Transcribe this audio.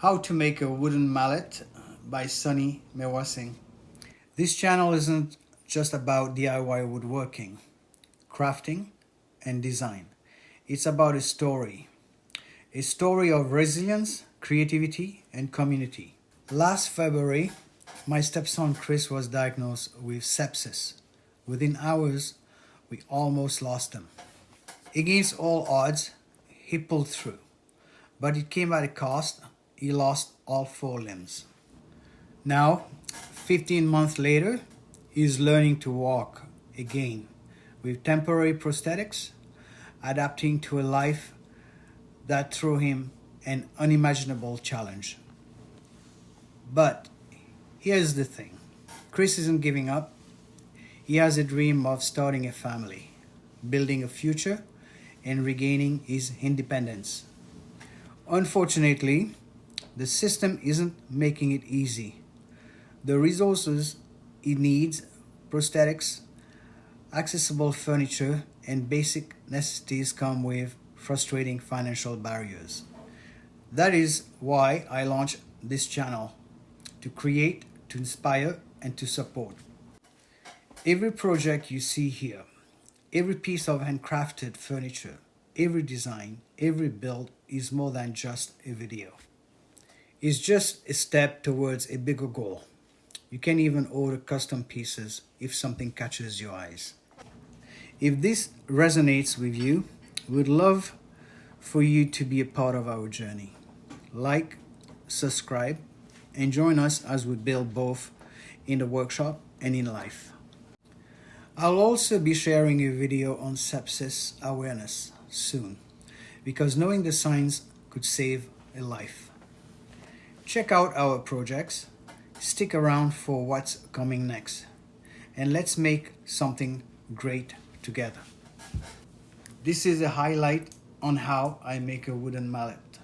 How to make a wooden mallet by Sunny Mewasing. This channel isn't just about DIY woodworking, crafting, and design. It's about a story of resilience, creativity, and community. Last February, my stepson Chris was diagnosed with sepsis. Within hours, we almost lost him. Against all odds, he pulled through, but it came at a cost. He lost all 4 limbs. Now, 15 months later, he is learning to walk again with temporary prosthetics, adapting to a life that threw him an unimaginable challenge. But here's the thing. Chris isn't giving up. He has a dream of starting a family, building a future, and regaining his independence. Unfortunately, the system isn't making it easy. The resources he needs, prosthetics, accessible furniture, and basic necessities come with frustrating financial barriers. That is why I launched this channel, to create, to inspire, and to support. Every project you see here, every piece of handcrafted furniture, every design, every build is more than just a video. It's just a step towards a bigger goal. You can even order custom pieces if something catches your eyes. If this resonates with you, we'd love for you to be a part of our journey. Like, subscribe, and join us as we build both in the workshop and in life. I'll also be sharing a video on sepsis awareness soon, because knowing the signs could save a life. Check out our projects, stick around for what's coming next, and let's make something great together. This is a highlight on how I make a wooden mallet.